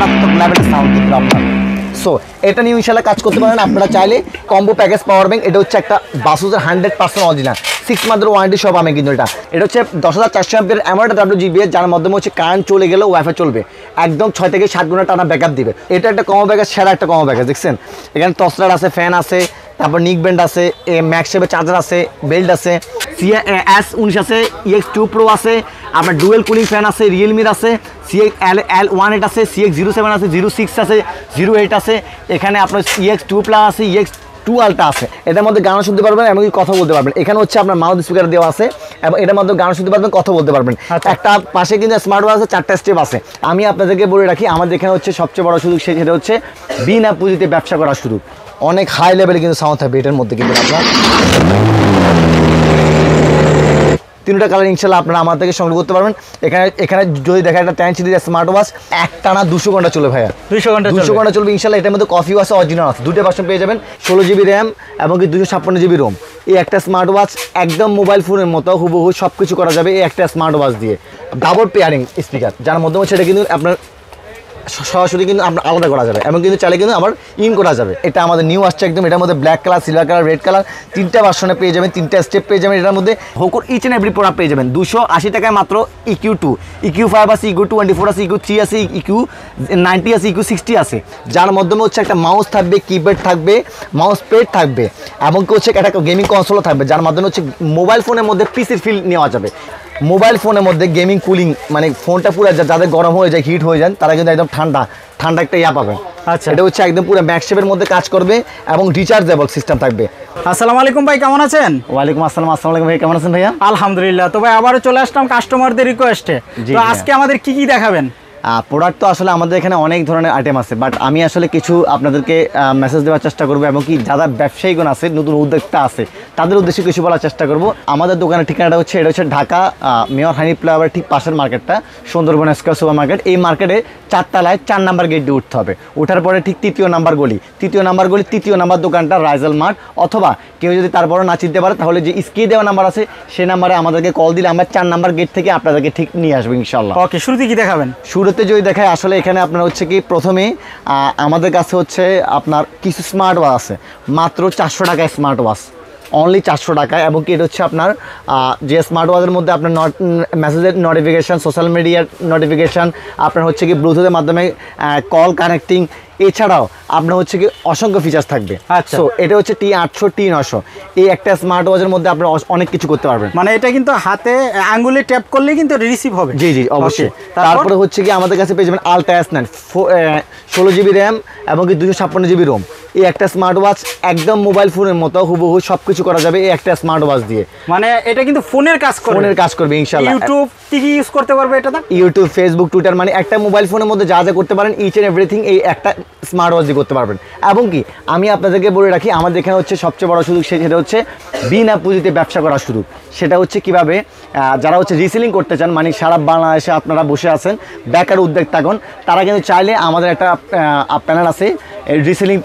মারাত্মক লেভেলের সাউন্ড কিন্তু আপনার। সো এটা নিয়ে ইনশাল্লাহ কাজ করতে পারেন আপনারা চাইলে। কম্বো প্যাকেজ পাওয়ার ব্যাংক, এটা হচ্ছে একটা বাসুসের 100% অরিজিনাল 6 মান্থের ওয়ারেন্টি সব আমি কিন্তু এটা হচ্ছে 10,400 এমপির এমন একটা WGBA, যার মাধ্যমে হচ্ছে কারেন্ট চলে গেলেও ওয়াইফাই চলবে, একদম 6 থেকে 7 গুণা টানা ব্যাকআপ দিবে। এটা একটা কম্বো প্যাকেজ, সেরা একটা কম্বো প্যাকেজ। দেখছেন এখানে টসলার আছে, ফ্যান আছে, তারপর নিক ব্যান্ড আছে, ম্যাক্স শেপের চার্জার আছে, বেল্ট আছে, S19 আছে, EX2 Pro আছে, আপনার ডুয়েল কুলিং ফ্যান আছে, রিয়েলমির আছে, CX-L18 আছে, CX-07 আছে, 06 আছে, 08 আছে, এখানে আপনার EX2 Plus আছে, EX2 Ultra আছে। এটার মধ্যে গানও শুনতে পারবেন, এমনকি কথা বলতে পারবেন। এখানে হচ্ছে আপনার মাউথ স্পিকার দেওয়া আছে এবং এটার মধ্যে গানও শুনতে পারবেন, কথা বলতে পারবেন। একটা পাশে কিন্তু স্মার্ট ওয়াচ আছে, 4টা স্টেপ আছে। আমি আপনাদেরকে বলে রাখি, আমাদের এখানে হচ্ছে সবচেয়ে বড় সুযোগ সেটা হচ্ছে বিনা পুঁজিতে ব্যবসা করার সুযোগ। অনেক হাই লেভেলে কিন্তু সাউন্ড থাকবে এটার মধ্যে কিন্তু আপনার 3টা কালার ইনশাল্লাহ আপনারা আমার থেকে সংগ্রহ করতে পারবেন। এখানে যদি দেখা একটা 10 সিরিজ স্মার্ট ওয়াচ একটানা 200 ঘন্টা চলে ভাইয়া, 200 ঘন্টা চলবে ইনশাল্লাহ। এটার মধ্যে কফি আছে, অরিজিনাল আছে, 2টা ভার্সন পেয়ে যাবেন, 16 GB র্যাম এবং 256 GB রোম। এই একটা স্মার্ট ওয়াচ একদম মোবাইল ফোনের মতো হুবহু সব কিছু করা যাবে এই একটা স্মার্ট ওয়াচ দিয়ে। ডাবল পেয়ারিং স্পিকার, যার মধ্যে হচ্ছে এটা কিন্তু আপনার সরাসরি কিন্তু আপনার আলাদা করা যাবে এবং কিন্তু চাইলে কিন্তু আবার ইন করা যাবে। এটা আমাদের নিউ আসছে একদম। এটার মধ্যে black colour, silver colour, red colour, 3টা ভার্সনে পেয়ে যাবেন, 3টা স্টেপ পেয়ে যাবেন। এটার মধ্যে হোকর ইচ অ্যান্ড এভরি প্রোডাক্ট পেয়ে যাবেন 280 টাকায় মাত্র। EQ2, EQ5 আছে, EQ24 আছে, EQ3 আছে, EQ90 আছে, EQ60 আছে, যার মাধ্যমে হচ্ছে একটা মাউস থাকবে, কিপ্যাড থাকবে, মাউস প্যাড থাকবে এবং হচ্ছে একটা গেমিং কনসোলও থাকবে, যার মাধ্যমে হচ্ছে মোবাইল ফোনের মধ্যে পিসির ফিল নেওয়া যাবে। মোবাইল ফোনের মধ্যে গেমিং কুলিং, মানে ফোনটা পুরো যাদের গরম হয়ে যায়, হিট হয়ে যায়, তারা কিন্তু একদম ঠান্ডা একটা ইয়া পাবেন। আচ্ছা, এটা হচ্ছে একদম পুরো ম্যাক্স শেপের মধ্যে কাজ করবে এবং রিচার্জেবল সিস্টেম থাকবে। আসসালামু আলাইকুম ভাই, কেমন আছেন? ওয়ালাইকুম আসসালাম। আসসালামু আলাইকুম ভাই, কেমন আছেন ভাইয়া? আলহামদুলিল্লাহ। তো ভাই আবারও চলে আসলাম কাস্টমারদের রিকোয়েস্টে। তো আজকে আমাদের কি দেখাবেন? প্রোডাক্ট তো আসলে আমাদের এখানে অনেক ধরনের আইটেম আছে, বাট আমি আসলে কিছু আপনাদেরকে মেসেজ দেওয়ার চেষ্টা করবো এবং কি যারা ব্যবসায়ীগণ আছে, নতুন উদ্যোক্তা আছে, তাদের উদ্দেশ্যে কিছু বলার চেষ্টা করব। আমাদের দোকানের ঠিকানাটা হচ্ছে, এটা হচ্ছে ঢাকা মেয়র হানি ফ্লাইওভার ঠিক পাশের মার্কেটটা, সুন্দরবন স্কয়ার সুপার মার্কেট। এই মার্কেটে 4 তলায় 4 নাম্বার গেট দিয়ে উঠতে হবে। ওঠার পরে ঠিক 3য় নাম্বার গলি, 3য় নাম্বার দোকানটা রাইজাল মার্ট। অথবা কেউ যদি তারপরে না চিনতে পারে, তাহলে যে স্ক্রিনে দেওয়া নাম্বার আছে সেই নাম্বারে আমাদেরকে কল দিলে আমরা 4 নাম্বার গেট থেকে আপনাদেরকে ঠিক নিয়ে আসবো ইনশাল্লাহ। ওকে, শুরুতে কি দেখাবেন? শুরুতে যদি দেখায়, আসলে এখানে আপনার হচ্ছে কি প্রথমে আমাদের কাছে হচ্ছে আপনার কিছু স্মার্ট ওয়াচ আছে, মাত্র 400 টাকায় স্মার্ট ওয়াচ, অনলি 400 টাকায়। এবং কি এটা হচ্ছে আপনার যে স্মার্ট ওয়াচের মধ্যে আপনার মেসেজের নোটিফিকেশান, সোশ্যাল মিডিয়ার নোটিফিকেশান, আপনার হচ্ছে কি ব্লুটুথের মাধ্যমে কল কানেক্টিং, এছাড়াও আপনার হচ্ছে কি অসংখ্য ফিচার্স থাকবে। আচ্ছা, সো এটা হচ্ছে T800 T900। এই একটা স্মার্ট ওয়াচের মধ্যে আপনারা অনেক কিছু করতে পারবেন। মানে এটা কিন্তু হাতে আঙ্গুলে ট্যাপ করলে কিন্তু রিসিভ হবে। জি জি অবশ্যই। তারপরে হচ্ছে কি আমাদের কাছে পেয়ে যাবেন আলট্রা S9, 16 GB র্যাম এবং কি 256 GB রোম। এই একটা স্মার্ট ওয়াচ একদম মোবাইল ফোনের মতো হুবহু সব কিছু করা যাবে এই একটা স্মার্ট ওয়াচ দিয়ে। মানে এটা কিন্তু ফোনের কাজ করবে ইনশাআল্লাহ। ইউটিউব কি ইউজ করতে পারবে এটা? ইউটিউব, ফেসবুক, টুইটার, মানে একটা মোবাইল ফোনের মধ্যে যা যা করতে পারেন ইচ অ্যান্ড এভরিথিং এই একটা স্মার্ট ওয়াচ দিয়ে করতে পারবেন। এবং কি আমি আপনাদেরকে বলে রাখি, আমাদের এখানে হচ্ছে সবচেয়ে বড় সুযোগ সেটা হচ্ছে বিনা পুঁজিতে ব্যবসা করার সুযোগ। সেটা হচ্ছে কিভাবে, যারা হচ্ছে রিসেলিং করতে চান, মানে সারা বাংলাদেশে আপনারা বসে আছেন বেকার উদ্যোক্তাগণ, তারা কিন্তু চাইলে আমাদের একটা প্যানেল আছে, রিসেলিং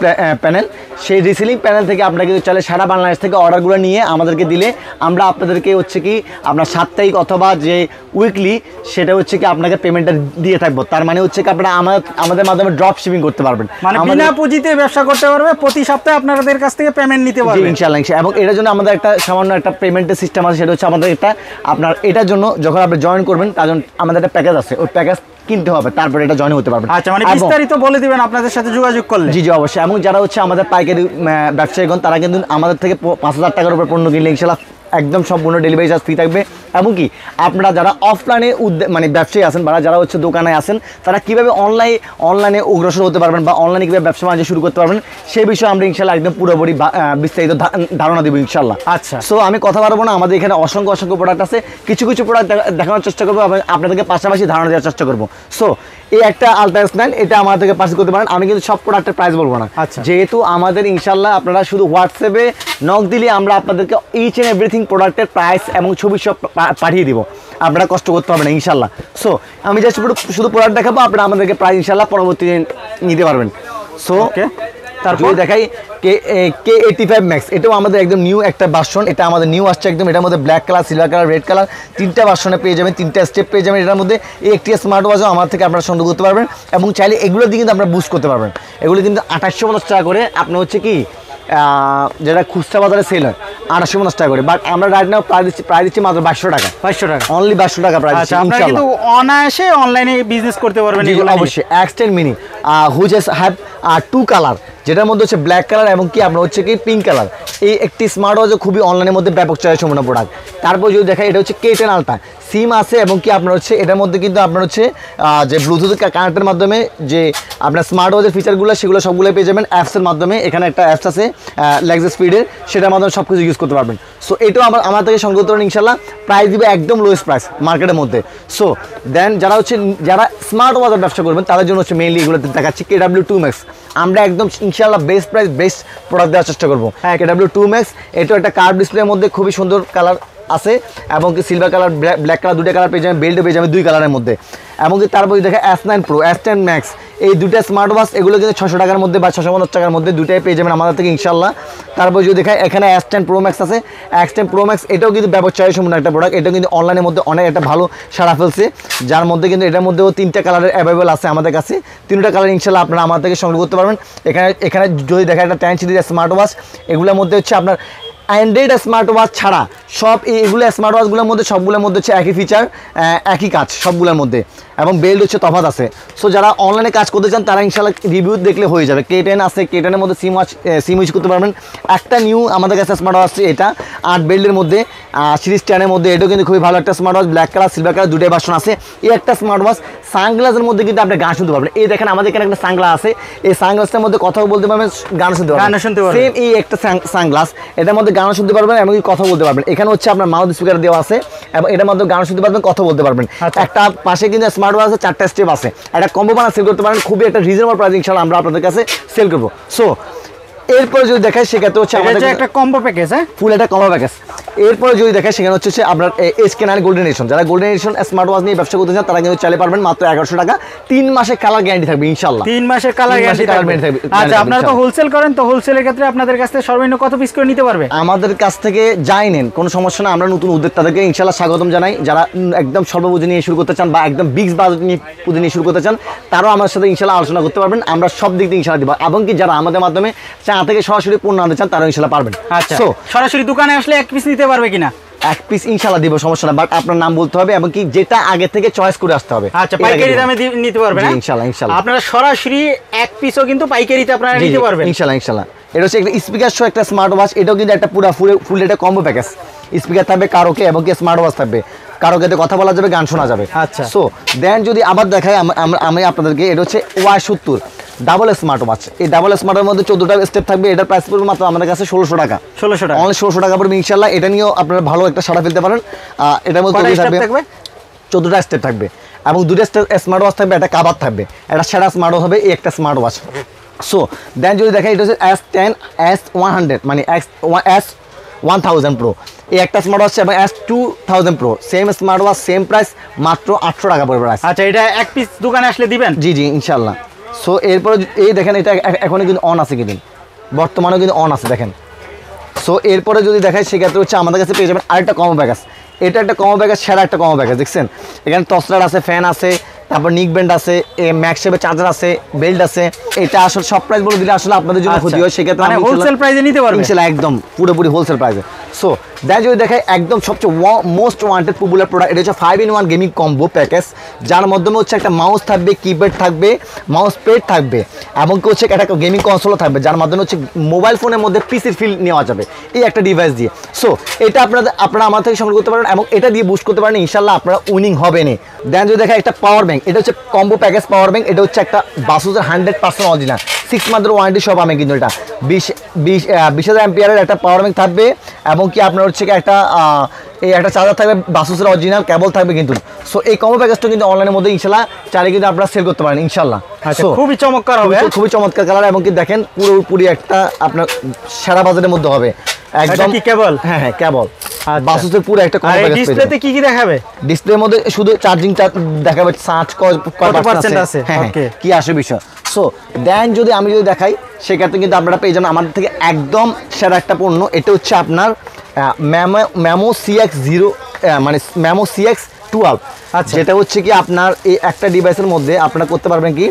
প্যানেল। সেই রিসেলিং প্যানেল থেকে আপনারা কিন্তু চাইলে সারা বাংলাদেশ থেকে অর্ডারগুলো নিয়ে আমাদেরকে দিলে আমরা আপনাদেরকে হচ্ছে কি আপনার সাপ্তাহিক অথবা যে উইকলি, সেটা হচ্ছে কি আপনাকে পেমেন্টটা দিয়ে থাকবো। তার মানে হচ্ছে কি আপনারা আমাদের মাধ্যমে ড্রপ শিপিং করতে পারবেন, মানে বিনা পুঁজিতে ব্যবসা করতে পারবে, প্রতি সপ্তাহে আপনাদের কাছ থেকে পেমেন্ট নিতে পারবেন ইনশাআল্লাহ। এবং এটার জন্য আমাদের একটা সামান্য একটা পেমেন্টের সিস্টেম আছে, সেটা হচ্ছে আমাদের একটা আপনার এটার জন্য যখন আপনি জয়েন করবেন, তার জন্য আমাদের একটা প্যাকেজ আছে, ওই প্যাকেজ কিনতে হবে, তারপরে এটা জয়েন হতে পারবেন। আচ্ছা, মানে বিস্তারিত বলে দিবেন আপনাদের সাথে যোগাযোগ করলে। জি জি অবশ্যই। এবং যারা হচ্ছে আমাদের পাইকারি ব্যবসায়ীগণ, তারা কিন্তু আমাদের থেকে 5000 টাকার উপর পণ্য কিনলে ইনশাআল্লাহ একদম সম্পূর্ণ ডেলিভারি চার্জ ফ্রি থাকবে। এমনকি আপনারা যারা অফলাইনে মানে ব্যবসায়ী আছেন বা যারা হচ্ছে দোকানে আছেন, তারা কীভাবে অনলাইনে অগ্রসর হতে পারবেন বা অনলাইনে কীভাবে ব্যবসা বাণিজ্য শুরু করতে পারবেন, সেই বিষয়ে আমরা ইনশাআল্লাহ একদম পুরোপুরি বিস্তারিত ধারণা দেবো ইনশাআল্লাহ। আচ্ছা, সো আমি কথা বলবো না, আমাদের এখানে অসংখ্য প্রোডাক্ট আছে, কিছু প্রোডাক্ট দেখানোর চেষ্টা করবো, আপনাদেরকে পাশাপাশি ধারণা দেওয়ার চেষ্টা করবো। সো এই একটা আলট্রা S9, এটা আমাদের থেকে পারচেজ করতে পারেন। আমি কিন্তু সব প্রোডাক্টের প্রাইস বলবো না, যেহেতু আমাদের ইনশাআল্লাহ আপনারা শুধু হোয়াটসঅ্যাপে নক দিলে আমরা আপনাদেরকে ইচ অ্যান্ড এভরিথিং প্রোডাক্টের প্রাইস এবং ছবি সব পাঠিয়ে দিব, আপনারা কষ্ট করতে হবে না ইনশাআল্লাহ। সো আমি জাস্ট শুধু প্রোডাক্ট দেখাবো, আপনারা আমাদেরকে প্রাইস ইনশাআল্লাহ পরবর্তীতে নিতে পারবেন। সো যদি দেখাই K85 Max, এটাও আমাদের একদম নিউ একটা ভার্সন, এটা আমাদের নিউ আসছে একদম। এটার মধ্যে black colour, silver colour, red colour, তিনটা ভার্সনে পেয়ে যাবেন, তিনটা স্টেপ পেয়ে যাবেন এটার মধ্যে। এই একটি স্মার্ট ওয়াচও আমার থেকে আপনারা সংগ্রহ করতে পারবেন এবং চাইলে এগুলো দিয়ে কিন্তু আপনারা বুস্ট করতে পারবেন। এগুলো কিন্তু 2850 টাকা করে, আপনি হচ্ছে কি যেটা খুচরা বাজারে সেল হয় 2850 টাকা করে, বাট আমরা রাইট নাও প্রায় দিচ্ছি মাত্র 2200 টাকা, অনলি 2200 টাকা প্রাইস। আচ্ছা, আপনারা কিন্তু অনায়াসে অনলাইনে বিজনেস করতে পারবেন এগুলো অবশ্যই। X10 mini which have 2 colour, যেটার মধ্যে হচ্ছে ব্ল্যাক কালার এবং কি আপনার হচ্ছে কি পিঙ্ক কালার। এই একটি স্মার্ট ওয়াচ খুবই অনলাইনের মধ্যে ব্যাপক চয়েস সম্পন্ন প্রোডাক্ট। তারপর যদি দেখা, এটা হচ্ছে K10 আলট্রা, সিম আছে এবং কি আপনার হচ্ছে এটার মধ্যে কিন্তু আপনার হচ্ছে যে ব্লুটুথ কানেক্টের মাধ্যমে যে আপনার স্মার্ট ওয়াচের ফিচারগুলো সেগুলো সবগুলো পেয়ে যাবেন অ্যাপসের মাধ্যমে। এখানে একটা অ্যাপস আছে লেক্সাস স্পিডের, সেটার মাধ্যমে সব কিছু ইউজ করতে পারবেন। সো এটাও আমার থেকে সংগ্রহ করতে পারেন ইনশাল্লাহ। প্রাইস দিবে একদম লোয়েস্ট প্রাইস মার্কেটের মধ্যে। সো দেন যারা স্মার্ট ওয়াচের ব্যবসা করবেন তাদের জন্য হচ্ছে মেইনলি এগুলোতে দেখাচ্ছি KW2 Max। আমরা একদম ইনশাল্লাহ বেস্ট প্রাইস বেস্ট প্রোডাক্ট দেওয়ার চেষ্টা করবো। KW2 Max এটাও একটা কার্ভ ডিসপ্লের মধ্যে খুবই সুন্দর কালার আছে এবং কি সিলভার কালার, ব্ল্যাক কালার, দুটো কালার পেয়ে যাবেন, বেল্টও পেয়ে যাবেন 2 কালারের মধ্যে। এবং কি তারপর দেখা S9 Pro, S10 Max, এই দুটা স্মার্ট ওয়াচ এগুলো কিন্তু 600 টাকার মধ্যে বা 650 টাকার মধ্যে দুটাই পেয়ে যাবেন আমাদের থেকে ইনশাল্লাহ। তারপর যদি দেখা, এখানে S10 Pro Max আছে, X10 Pro Max এটাও কিন্তু ব্যবসায় সম্পূর্ণ একটা প্রোডাক্ট। এটাও কিন্তু অনলাইনের মধ্যে অনেক একটা ভালো সাড়া ফেলছে, যার মধ্যে কিন্তু এটার মধ্যেও 3টা কালারের অ্যাভেলেবল আছে আমাদের কাছে। 3টা কালার ইনশাল্লাহ আপনারা আমার থেকে সংগ্রহ করতে পারবেন। এখানে যদি দেখা একটা 10 সিরিজের স্মার্ট ওয়াচ, এগুলোর মধ্যে হচ্ছে আপনার অ্যান্ড্রয়েড স্মার্ট ওয়াচ ছাড়া সব এইগুলো স্মার্ট ওয়াচগুলোর মধ্যে সবগুলোর মধ্যে হচ্ছে একই ফিচার, একই কাজ সবগুলোর মধ্যে, এবং বেল্ট হচ্ছে তফাৎ আছে। সো যারা অনলাইনে কাজ করতে চান তারা ইনশাল্লাহ রিভিউ দেখলে হয়ে যাবে। K10 আছে, K10-এর মধ্যে সিম ইউজ করতে পারবেন। একটা নিউ আমাদের কাছে স্মার্ট ওয়াচ আছে, এটা 8 বেল্টের মধ্যে সিরিজ 10-এর মধ্যে, এটাও কিন্তু খুবই ভালো একটা smart watch. Black colour, silver colour দুটোই ভার্সন আছে। এই একটা স্মার্ট ওয়াচ সানগ্লাসের মধ্যে কিন্তু আপনি গান শুনতে পারবেন। এই দেখেন আমাদের এখানে একটা সানগ্লাস আছে, এই সানগ্লাসটার মধ্যে কথাও বলতে পারবেন, গান শুনতে পারবেন। সেম এই একটা সানগ্লাস, এটার মধ্যে গান শুনতে পারবেন এবং কথা বলতে পারবেন। এখানে হচ্ছে আপনার মাউথ স্পিকার দেওয়া আছে এবং এটার মধ্যে গান শুনতে পারবেন, কথা বলতে পারবেন। একটা পাশে কিন্তু স্মার্ট ওয়াচ আছে, 4টা স্টেপ আছে। একটা কম্বো বানা সেল করতে পারেন, খুবই একটা রিজনেবল প্রাইস ইনশাআল্লাহ আমরা আপনাদের কাছে সেল করবো। সো এরপরে যদি দেখাই সেক্ষেত্রে হচ্ছে আমাদের একটা কম্বো প্যাকেজ, ফুল একটা কম্বো প্যাকেজ। এরপরে যদি দেখাই সেখানে হচ্ছে আপনার SK9 গোল্ডেন এডিশন, যারা গোল্ডেন এডিশন স্মার্ট ওয়াচ নিয়ে ব্যবসা করতে চান তারা কিন্তু চাইলে পারবেন মাত্র 1100 টাকা। 3 মাসের কালার গ্যারান্টি থাকবে ইনশাআল্লাহ। 3 মাসের কালার গ্যারান্টি থাকবে। আচ্ছা, আপনারা তো হোলসেল করেন, তো হোলসেলের ক্ষেত্রে আপনাদের কাছ থেকে সর্বনিম্ন কত পিস করে নিতে পারবে? আমাদের কাছ থেকে যাই নেন কোনো সমস্যা না, আমরা নতুন উদ্যোক্তাদেরকে ইনশাআল্লাহ স্বাগতম জানাই। যারা একদম স্বল্প পুঁজি নিয়ে শুরু করতে চান বা একদম বিগ বাজেট নিয়ে পুঁজি নিয়ে শুরু করতে চান তারাও আমার সাথে ইনশাআল্লাহ আলোচনা করতে পারবেন। আমরা সব দিক দিয়ে ইনশাআল্লাহ দিব, এবং কি যারা আমাদের মাধ্যমে চা থেকে সরাসরি পণ্য আনতে চান তারাও ইনশাআল্লাহ পারবেন। আচ্ছা, সরাসরি দোকানে আসলে এক পিস নিতে পারবে কিনা? এক পিস ইনশাআল্লাহ দিব, সমস্যা না, বাট আপনার নাম বলতে হবে এবং কি যেটা আগে থেকে চয়েস করে আসতে হবে। আচ্ছা, পাইকারি দামে নিতে পারবেন ইনশাআল্লাহ। আপনারা সরাসরি এক পিসও কিন্তু পাইকারিতে আপনারা নিতে পারবেন ইনশাআল্লাহ। এটা হচ্ছে একটা স্পিকার সহ একটা স্মার্ট ওয়াচ, এটাও কিন্তু একটা পুরো ফুল একটা কম্বো প্যাকেজ। স্পিকার থাকবে, কারোকে এবং কি স্মার্ট ওয়াচ থাকবে, কারোকেতে কথা বলা যাবে, গান শোনা যাবে। আচ্ছা, সো দেন যদি আবার দেখাই আমি আপনাদেরকে, এটা হচ্ছে Y70 ডাবল স্মার্ট ওয়াচ। এই ডাবল স্মার্টের মধ্যে 14টা স্টেপ থাকবে। এটার প্রাইস পড়বে মাত্র আমাদের কাছে 1600 টাকা। অনলি 1600 টাকা পড়বে ইনশাআল্লাহ। এটা নিয়েও আপনারা ভালো একটা সাড়া ফেলতে পারেন। এটার মধ্যে থাকবে 14টা স্টেপ থাকবে এবং 2টা স্মার্ট ওয়াচ থাকবে, একটা কাভার থাকবে, একটা সেরা স্মার্ট ওয়াচ হবে এই একটা স্মার্ট ওয়াচ। সো দেন যদি দেখাই, এটা হচ্ছে S10 S100 মানে S1000 Pro, এই একটা স্মার্ট ওয়াচ এবং S2000 Pro same smart watch, same price, মাত্র 800 টাকা পড়বে প্রাইস। আচ্ছা, এটা এক পিস দোকানে আসলে দিবেন? জি ইনশাআল্লাহ। সো এরপরে এই দেখেন, এটা এখনই কিন্তু অন আছে, কিন্তু বর্তমানেও কিন্তু অন আছে দেখেন। সো এরপরে যদি দেখাই সেক্ষেত্রে হচ্ছে আমাদের কাছে পেয়ে যাবেন আরেকটা কম্বো প্যাকেজ। এটা একটা কম্বো প্যাকেজ, সেরা একটা কম্বো প্যাকেজ। দেখছেন এখানে টর্চলাইট আছে, ফ্যান আছে, তারপর নিক ব্যান্ড আছে, ম্যাক্স শেপের চার্জার আছে, বেল্ট আছে। এটা আসলে সব প্রাইস বলে দিলে আসলে আপনাদের জন্য ক্ষতি হয়, সেক্ষেত্রে আমি হোলসেল প্রাইসে নিতে পারবো ইনশাআল্লাহ, একদম পুরোপুরি হোলসেল প্রাইসে। সো দেন যদি দেখাই একদম সবচেয়ে মোস্ট ওয়ান্টেড পপুলার প্রোডাক্ট, এটা হচ্ছে 5-in-1 গেমিং কম্বো প্যাকেজ, যার মাধ্যমে হচ্ছে একটা মাউস থাকবে, কিপ্যাড থাকবে, মাউস প্যাড থাকবে, এবং কি হচ্ছে একটা গেমিং কনসোলও থাকবে, যার মাধ্যমে হচ্ছে মোবাইল ফোনের মধ্যে পিসির ফিল নেওয়া যাবে এই একটা ডিভাইস দিয়ে। সো এটা আপনারা আমার থেকে সংগ্রহ করতে পারেন এবং এটা দিয়ে বুস্ট করতে পারেন, ইনশাআল্লাহ আপনারা উইনিং হবেন। দেন যদি দেখা একটা পাওয়ার ব্যাংক, এটা হচ্ছে কম্বো প্যাকেজ পাওয়ার ব্যাংক। এটা হচ্ছে একটা বাসুসের 100% অরিজিনাল 6 মান্থের ওয়ারেন্টি সব আমি কিন্তু এটা 20,000 অ্যাম্পিয়ারের একটা পাওয়ার ব্যাংক থাকবে এবং কি আপনার হচ্ছে একটা এই একটা চার্জার থাকবে, বাসুসের অরিজিনাল কেবল থাকবে কিন্তু। সো এই কম্বো প্যাকেজটা কিন্তু অনলাইনের মধ্যে ইনশাআল্লাহ চাইলে কিন্তু আপনারা সেল করতে পারেন ইনশাআল্লাহ। খুবই চমৎকার হবে, খুবই চমৎকার কালার এবং কি দেখেন পুরোপুরি একটা আপনার সারা বাজারের মধ্যে হবে একদম কি কেবল? হ্যাঁ হ্যাঁ কেবল। আচ্ছা। বাসুসের পুরো একটা আর এই ডিসপ্লেতে কি কি দেখাবে? ডিসপ্লের মধ্যে শুধু চার্জিংটা দেখাবে, চার্জ কত পার্সেন্ট আছে। হ্যাঁ ওকে, কি আসে বিষয়। সো দেন যদি আমি দেখাই, সেক্ষেত্রে কিন্তু আপনারা পেয়ে যাবেন আমাদের থেকে একদম সেরা একটা পণ্য। এটা হচ্ছে আপনার ম্যামো CX0, মানে ম্যামো CX12। আচ্ছা, যেটা হচ্ছে কি আপনার এই একটা ডিভাইসের মধ্যে আপনারা করতে পারবেন কি,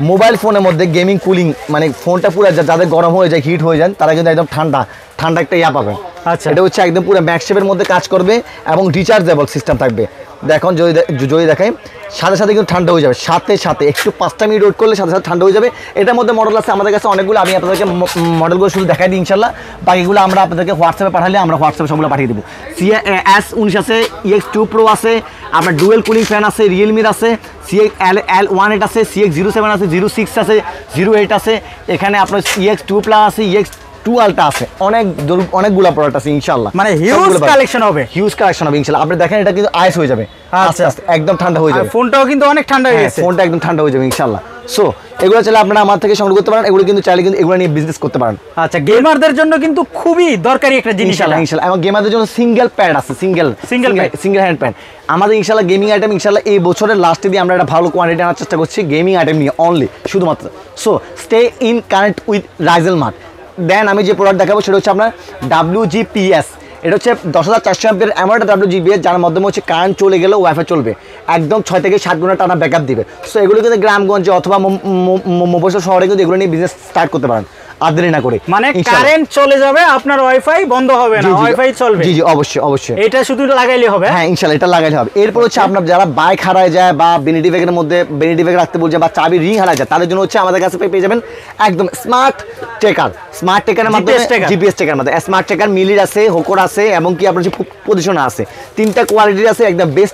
মোবাইল ফোনের মধ্যে গেমিং কুলিং, মানে ফোনটা পুরো যাদের গরম হয়ে যায়, হিট হয়ে যান, তারা কিন্তু একদম ঠান্ডা একটা পাবেন। আচ্ছা, এটা হচ্ছে একদম পুরো ম্যাক্সশেপের মধ্যে কাজ করবে এবং রিচার্জেবল সিস্টেম থাকবে। দেখুন যদি দেখাই, সাথে সাথে কিন্তু ঠান্ডা হয়ে যাবে, সাথে একটু 5টা মিনিট ওয়েট করলে সাথে সাথে ঠান্ডা হয়ে যাবে। এটার মধ্যে মডেল আছে আমাদের কাছে অনেকগুলো, আমি আপনাদেরকে মডেলগুলো শুধু দেখাই দিই ইনশাল্লাহ। বাকিগুলো আমরা আপনাদেরকে হোয়াটসঅ্যাপে পাঠালে আমরা হোয়াটসঅ্যাপে সবগুলো পাঠিয়ে দেবো। S19 আছে, EX2 Pro আছে, আপনার ডুয়েল কুলিং ফ্যান আছে, রিয়েলমির আছে, CXL18 আছে, CX07 আছে, 06 আছে, 08 আছে, এখানে আপনার EX2 Plus আছে, EX2 Ultra আছে, অনেকগুলো প্রোডাক্ট আছে ইনশাআল্লাহ। মানে হিউজ কালেকশন হবে ইনশাআল্লাহ। আপনি দেখেন এটা কিন্তু আইস হয়ে যাবে, আস্তে আস্তে একদম ঠান্ডা হয়ে যাবে। ফোনটাও কিন্তু অনেক ঠান্ডা হয়ে গেছে, ফোনটা একদম ঠান্ডা হয়ে যাবে ইনশাআল্লাহ। সো এগুলো চাইলে আপনারা আমার থেকে সংগ্রহ করতে পারেন, এগুলো কিন্তু চাইলে কিন্তু এগুলো নিয়ে বিজনেস করতে পারেন। আচ্ছা, গেমারদের জন্য কিন্তু খুবই দরকারি একটা জিনিস ইনশাআল্লাহ। এবং গেমারদের জন্য সিঙ্গেল প্যাড আছে, সিঙ্গেল হ্যান্ড প্যাড আমাদের ইনশাআল্লাহ। গেমিং আইটেম ইনশাআল্লাহ এই বছরের লাস্টে দিয়ে আমরা একটা ভালো কোয়ান্টিটি আনার চেষ্টা করছি গেমিং আইটেম নিয়ে অনলি, শুধুমাত্র। So stay in connect with রাইজেল মার্ট। দেন আমি যে প্রোডাক্ট দেখাবো সেটা হচ্ছে আপনার WGPS। এটা হচ্ছে 10,400 অ্যাম্পিয়ার এমন একটা WGPS, যার মাধ্যমে হচ্ছে কারেন্ট চলে গেলেও ওয়াইফাই চলবে, একদম 6 থেকে 7 ঘন্টা টানা ব্যাকআপ দিবে। সো এগুলো কিন্তু গ্রামগঞ্জে অথবা মফস্বল শহরে কিন্তু এগুলো নিয়ে বিজনেস স্টার্ট করতে পারেন আর দেরি না করে। মানে কারেন্ট চলে যাবে, আপনার ওয়াইফাই বন্ধ হবে না, ওয়াইফাই চলবে। জি অবশ্যই এটা শুধু লাগাইলে হবে। হ্যাঁ ইনশাআল্লাহ, এটা লাগাইলে হবে। এরপর হচ্ছে আপনার যারা বাইক হারায় যায় বা বেনিটি ব্যাগের মধ্যে বেনিটি ব্যাগ রাখতে বলছে বা চাবি রিং হারায় যায়, তাদের জন্য হচ্ছে আমাদের কাছে পেয়ে যাবেন একদম স্মার্ট টেকারের মাধ্যমে, জিপিএস টেকার মাধ্যমে। স্মার্ট টেকার মিলির আছে, হোকোর আছে, এবং কি আপনার পজিশনে আছে, 3টা কোয়ালিটির আছে, একদম বেস্ট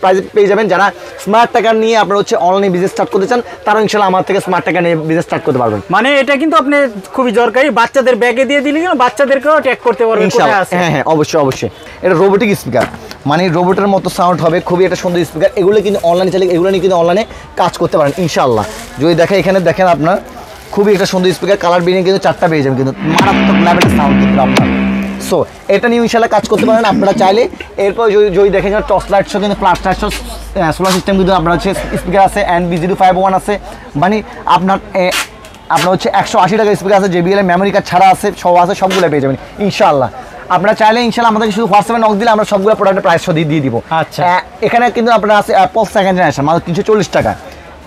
প্রাইসে পেয়ে যাবেন। যারা স্মার্ট টেকার নিয়ে আপনার হচ্ছে অনলাইনে বিজনেস স্টার্ট করতে চান, তারা ইনশাআল্লাহ আমার থেকে স্মার্ট টেকার নিয়ে বিজনেস স্টার্ট করতে পারবেন। মানে এটা কিন্তু আপনি খুবই দরকারি, বাচ্চাদের ব্যাগে দিয়ে দিলে কিন্তু বাচ্চাদেরকেও ট্যাগ করতে পারবেন কোথায় আছে। হ্যাঁ অবশ্যই। এটা রোবোটিক স্পিকার, মানে রোবটের মতো সাউন্ড হবে, খুবই একটা সুন্দর স্পিকার। এগুলো কিন্তু অনলাইনে চাইলে এগুলো নিয়ে কিন্তু অনলাইনে কাজ করতে পারেন ইনশাআল্লাহ। যদি দেখেন এখানে দেখেন আপনার খুবই একটা সুন্দর স্পিকার, কালার বিনিয়ে কিন্তু 4টা পেয়ে যাবেন, কিন্তু মারাত্মক লেভেলের সাউন্ড কিন্তু আপনার। সো এটা নিয়ে ইনশাআল্লাহ কাজ করতে পারেন আপনারা চাইলে। এরপর যদি দেখেন টর্চ লাইট শো, কিন্তু plus light show, solar system কিন্তু আপনার হচ্ছে স্পিকার আছে, NB051 আছে, মানে আপনার হচ্ছে 180 টাকা স্পিকার আছে, JBL মেমোরি কার্ড ছাড়া আছে, সব আছে, সবগুলো পেয়ে যাবেন ইনশাআল্লাহ। আপনারা চাইলে ইনশাআল্লাহ আমাদেরকে শুধু হোয়াটসঅ্যাপে নক দিলে আমরা সবগুলো প্রোডাক্টের প্রাইস দিয়ে দিব। আচ্ছা, এখানে কিন্তু আপনার আছে অ্যাপল সেকেন্ড জেনারেশন মাত্র 340 টাকা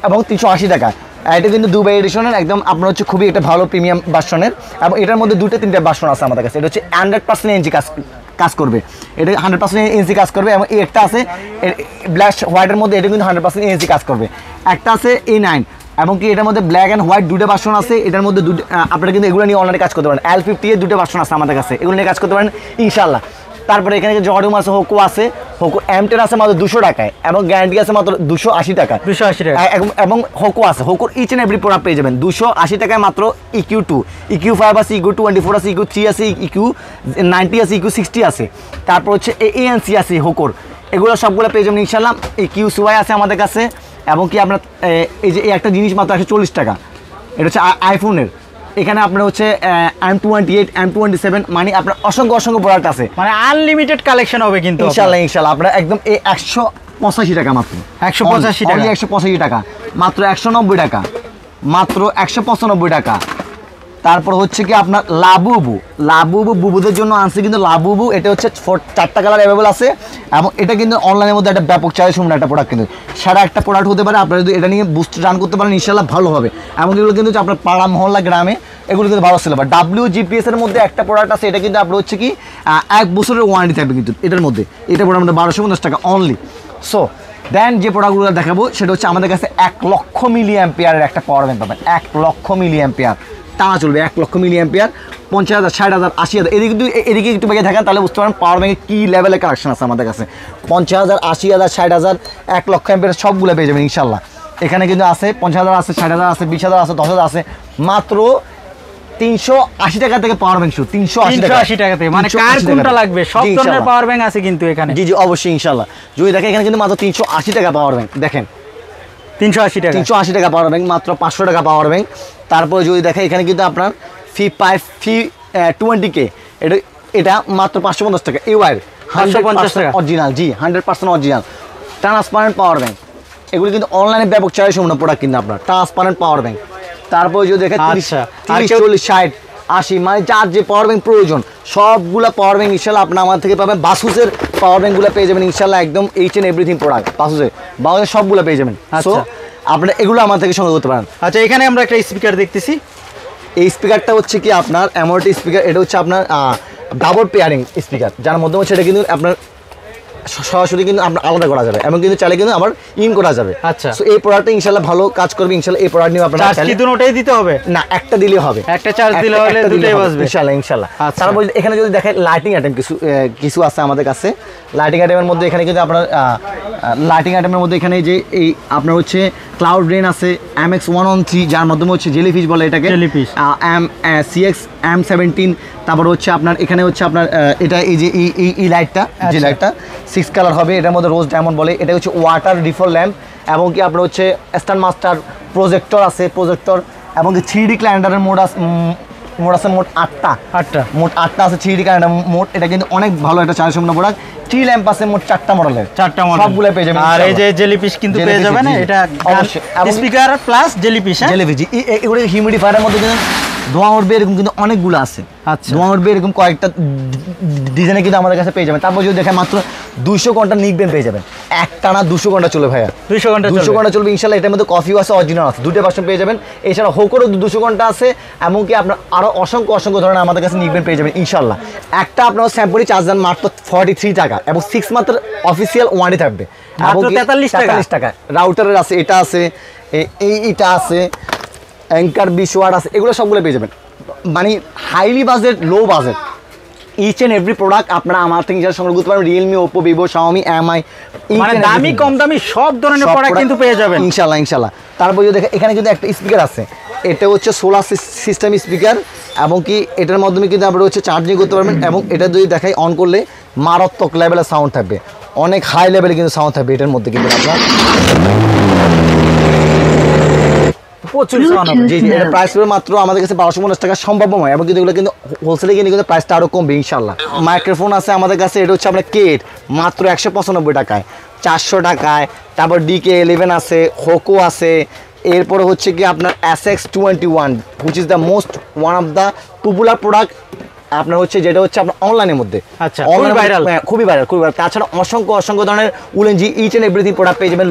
এবং 380 টাকা। এটা কিন্তু দুবাই এডিশনের, একদম আপনার হচ্ছে খুবই একটা ভালো প্রিমিয়াম ভার্সনের, এবং এটার মধ্যে 2-3টা ভার্সন আছে আমাদের কাছে। এটা হচ্ছে 100% এনজি কাজ করবে, এটা 100% এনজি কাজ করবে। এবং এই একটা আছে ব্ল্যাক হোয়াইটের মধ্যে, এটা কিন্তু 100% এনজি কাজ করবে। একটা আছে A9, এবং কি এটার মধ্যে ব্ল্যাক অ্যান্ড হোয়াইট 2টা ভার্সন আছে। এটার মধ্যে আপনারা কিন্তু এগুলো নিয়ে অনলাইনে কাজ করতে পারেন। L50 এর 2টা ভার্সন আছে আমাদের কাছে, এগুলো নিয়ে কাজ করতে পারেন ইনশাআল্লাহ। তারপরে এখানে জর্ডুম আছে, হোকো আছে, হোকো M10 আছে মাত্র 200 টাকায়, এবং গ্যারান্টি আছে মাত্র 280 টাকা। এবং হোকো আছে, হোকোর ইচ অ্যান্ড এভরি প্রোডাক্ট পেয়ে যাবেন 280 টাকায় মাত্র। EQ2, EQ5 আছে, EQ24 আছে, EQ3 আছে, EQ90 আছে, EQ60 আছে। তারপর হচ্ছে ANC আছে হোকোর, এগুলো সবগুলো পেয়ে যাবেন ইনশাআল্লাহ। EQ7 আছে আমাদের কাছে, এবং কি আপনার এই যে একটা জিনিস মাত্র 140 টাকা, এটা হচ্ছে আইফোনের। এখানে আপনার হচ্ছে M28, M27, মানে আপনার অসংখ্য প্রোডাক্ট আছে, মানে আনলিমিটেড কালেকশন হবে কিন্তু ইনশাআল্লাহ। আপনারা একদম 185 টাকা মাত্র, 185 টাকা মাত্র, 190 টাকা মাত্র, 195 টাকা। তারপর হচ্ছে কি আপনার লাবুবু বুবুদের জন্য আনছে কিন্তু লাবুবু, এটা হচ্ছে 4টা কালার অ্যাভেলেবল আছে, এবং এটা কিন্তু অনলাইনের মধ্যে একটা ব্যাপক চাহিদা সম্পন্ন একটা প্রোডাক্ট, কিন্তু সেরা একটা প্রোডাক্ট হতে পারে। আপনারা যদি এটা নিয়ে বুস্ট রান করতে পারেন ইনশাআল্লাহ ভালো হবে। এবং এগুলো কিন্তু আপনার পাড়া মহল্লা গ্রামে এগুলো কিন্তু ভালো ছিল। বা WGPS এর মধ্যে একটা প্রোডাক্ট আছে, এটা কিন্তু আপনার হচ্ছে কি 1 বছরের ওয়ারেন্টি থাকবে কিন্তু এটার মধ্যে। এটা প্রোডাক্ট 1250 টাকা অনলি। সো দেন যে প্রোডাক্টগুলো দেখাবো সেটা হচ্ছে আমাদের কাছে 1 লক্ষ মিলি অ্যাম্পিয়ারের একটা পাওয়ার ব্যাংক পাবেন। 1 লক্ষ মিলি অ্যাম্পিয়ার টানা চলবে, 1 লক্ষ মিলি অ্যাম্পিয়ার, 50,000, 60,000, 80,000। এদিকে একটু বেগে থাকেন তাহলে বুঝতে পারেন পাওয়ার ব্যাংকে কী লেভেলের কালেকশন আছে আমাদের কাছে। 50,000, 80,000, 60,000, 1 লক্ষ অ্যাম্পিয়ার সবগুলো পেয়ে যাবেন ইনশাআল্লাহ। এখানে কিন্তু আছে 50,000 আছে, 60,000 আছে, 20,000 আছে, 10,000 আছে, মাত্র 380 টাকা থেকে পাওয়ার ব্যাংক শুরু। 380 টাকা থেকে, মানে কার কোনটা লাগবে সব ধরনের পাওয়ার ব্যাংক আছে কিন্তু এখানে। জি অবশ্যই ইনশাআল্লাহ। যদি দেখেন এখানে কিন্তু মাত্র 380 টাকা পাওয়ার ব্যাংক, দেখেন 380 টাকা পাওয়ার ব্যাংক, মাত্র 500 টাকা পাওয়ার ব্যাংক। তারপরে যদি দেখেন এখানে কিন্তু আপনার ফি 20K এটা মাত্র 550 টাকা। এই ওয়্যার 550 টাকা অরিজিনাল, জি 100% অরিজিনাল ট্রান্সপারেন্ট পাওয়ার ব্যাংক। এগুলো কিন্তু অনলাইনে ব্যাপক চাহিদা সম্পন্ন প্রোডাক্ট কিন্তু আপনার ট্রান্সপারেন্ট পাওয়ার ব্যাংক। তারপরে যদি দেখেন 30 40 60 80 মানে যার যে পাওয়ার ব্যাংক প্রয়োজন সবগুলা পাওয়ার ব্যাংক ইনশাল্লাহ আপনার আমার থেকে পাবেন। বাসুসের পাওয়ার ব্যাংকগুলো পেয়ে যাবেন ইনশাল্লাহ, একদম এইচ এন্ড এভরিথিং প্রোডাক্ট বাসুসের সবগুলো পেয়ে যাবেন। সো আপনারা এগুলো আমার থেকে সংগ্রহ করতে পারেন। আচ্ছা, এখানে আমরা একটা স্পিকার দেখতেছি। এই স্পিকারটা হচ্ছে কি আপনার এমন একটা স্পিকার, এটা হচ্ছে আপনার ডাবল পেয়ারিং স্পিকার, যার মধ্যে হচ্ছে এটা কিন্তু আপনার সরাসরি কিন্তু আপনার আলাদা করা যাবে এবং কিন্তু চাইলে কিন্তু আবার ইন করা যাবে। আচ্ছা, সো এই প্রোডাক্টটা ইনশাআল্লাহ ভালো কাজ করবে ইনশাআল্লাহ। এই প্রোডাক্ট নিয়ে আপনারা চার্জ কি দুটোটাই দিতে হবে? না, একটা দিলে হবে, একটা চার্জ দিলে হলে দুটোই বাজবে ইনশাআল্লাহ। তারপর এখানে যদি দেখেন লাইটিং আইটেম কিছু আছে আমাদের কাছে। লাইটিং আইটেমের মধ্যে এখানে কিন্তু আপনার লাইটিং আইটেমের মধ্যে এখানে যে এই আপনার হচ্ছে ক্লাউড রেন আছে, MX113 যার মাধ্যমে হচ্ছে জেলিফিশ বলে এটাকে, জেলিফিশ CX M17। তারপর হচ্ছে আপনার এখানে হচ্ছে আপনার এটা এই যে এই লাইটটা, যে লাইটটা 6 কালার হবে, এটার মধ্যে রোজ ডায়মন্ড বলে। এটা হচ্ছে ওয়াটার রিফল ল্যাম্প এবং কি আপনার হচ্ছে স্ট্যান্ড মাস্টার প্রজেক্টর আছে, প্রজেক্টর এবং কি 3D ক্যালেন্ডারের মোড আছে মোট 8টা মোট 8টা আছে 3D ক্যালেন্ডার মোড। এটা কিন্তু অনেক ভালো একটা চার্জ সম্পন্ন প্রোডাক্ট। টি ল্যাম্প আছে মোট 4টা মডেলের, সবগুলো পেয়ে যাবেন। আর এই যে জেলিফিশ কিন্তু পেয়ে যাবেন, এটা স্পিকার প্লাস জেলিফিশ। জেলিফিশ এগুলো হিউমিডিফায়ারের মধ্যে কিন্তু ধোঁয়া উঠবে এরকম কিন্তু অনেকগুলো আছে। আচ্ছা, ধোঁয়া উঠবে এরকম কয়েকটা ডিজাইনে কিন্তু আমাদের কাছে পেয়ে যাবেন। তারপর যদি দেখেন মাত্র 200 ঘন্টা নিকবেন পেয়ে যাবেন। একটানা 200 ঘন্টা চলে ভাইয়া, 200 ঘন্টা চলবে ইনশাল্লাহ। এটার মধ্যে কফিও আছে, অরিজিনাল আছে, দুটো ভার্সন পেয়ে যাবেন। এছাড়া হোকোরও 200 ঘন্টা আছে, এমনকি আপনার আরও অসংখ্য ধরনের আমাদের কাছে নিকবেন পেয়ে যাবেন ইনশাল্লাহ। একটা আপনার স্যাম্পলি চার্জ দেন মাত্র 43 টাকা এবং 6 মাত্র অফিসিয়াল ওয়ারেন্টি থাকবে, এবং 43 টাকা। রাউটারের আছে, এটা আছে, এইটা আছে, অ্যাঙ্কার 20 ওয়াট আছে, এগুলো সবগুলো পেয়ে যাবেন। মানে highly budget, low budget, each and every product আপনারা আমার থেকে সংগ্রহ করতে পারেন। Realme, Oppo, Vivo, Xiaomi, Mi, মানে দামি কম দামি সব ধরনের প্রোডাক্ট কিন্তু পেয়ে যাবেন ইনশাল্লাহ। তারপর যদি দেখেন এখানে কিন্তু একটা স্পিকার আছে, এটা হচ্ছে সোলার সিস্টেম স্পিকার এবং কি এটার মাধ্যমে কিন্তু আপনারা হচ্ছে চার্জিং করতে পারবেন। এবং এটা যদি দেখাই অন করলে মারাত্মক লেভেলের সাউন্ড থাকবে, অনেক হাই লেভেলে কিন্তু সাউন্ড থাকবে এটার মধ্যে কিন্তু আপনার প্রচুর সাউন্ড হবে। জি এটা প্রাইস হবে মাত্র আমাদের কাছে 1250 টাকা সম্ভাব্যময়, এবং কিন্তু এগুলো কিন্তু হোলসেলে কিনে কিন্তু প্রাইসটা আরও কমবে ইনশাল্লাহ। মাইক্রোফোন আছে আমাদের কাছে, এটা হচ্ছে আপনার কেট মাত্র 195 টাকায়, 400 টাকায়। তারপর DK11 আছে, হোকো আছে, এরপরে হচ্ছে কি আপনার SX21 which is the most one of the popular product আপনার হচ্ছে, যেটা হচ্ছে আপনার অনলাইনের মধ্যে। আচ্ছা, খুবই ভাইরাল। তাছাড়া অসংখ্য ধরনের Ulanzi each and everything product পেয়ে যাবেন।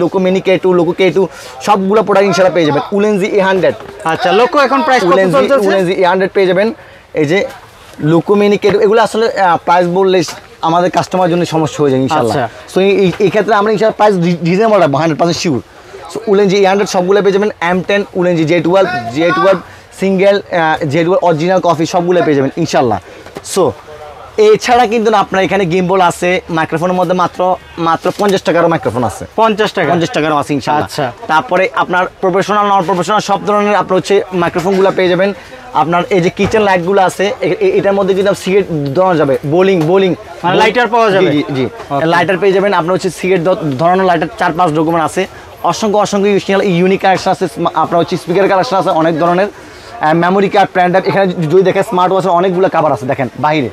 লোকো মিনি K2, লোকো K2 সবগুলো প্রোডাক্ট ইনশাআল্লাহ পেয়ে যাবেন। উলেনজি A100। আচ্ছা, লোকো এখন প্রাইস কত চলছে? উলেনজি A100 পেয়ে যাবেন। এই যে লোকো মিনি K2 এগুলো আসলে প্রাইস বললে আমাদের কাস্টমারের জন্য সমস্যা হয়ে যায় ইনশাআল্লাহ। সো এই ক্ষেত্রে আমরা ইনশাআল্লাহ প্রাইস রিজনেবল রাখবো 100% শিওর। সো উলেনজি A100 সবগুলো পেয়ে যাবেন। M10, উলেনজি J12 single, J12 original coffee সবগুলো পেয়ে যাবেন ইনশাল্লাহ। সো এছাড়া কিন্তু আপনার এখানে গিম্বল আছে, মাইক্রোফোনের মধ্যে মাত্র 50 টাকারও মাইক্রোফোন আছে, 50 টাকারও আছে ইনশাল্লাহ। আচ্ছা, তারপরে আপনার প্রফেশনাল, নন প্রফেশনাল সব ধরনের আপনার হচ্ছে মাইক্রোফোনগুলো পেয়ে যাবেন। আপনার এই যে কিচেন লাইটগুলো আছে, এটার মধ্যে কিন্তু সিগারেট ধরানো যাবে, বোলিং লাইটার পাওয়া যাবে। জি লাইটার পেয়ে যাবেন। আপনার হচ্ছে সিগারেট ধরানো লাইটার 4-5 ডকুমেন্ট আছে। অসংখ্য ইউনিক কালেকশন আছে। আপনার হচ্ছে স্পিকার কালেকশন আছে অনেক ধরনের, মেমোরি কার্ড, প্যান ড্রাইভ। এখানে যদি দেখেন স্মার্ট ওয়াচের অনেকগুলো কাভার আছে, দেখেন বাইরে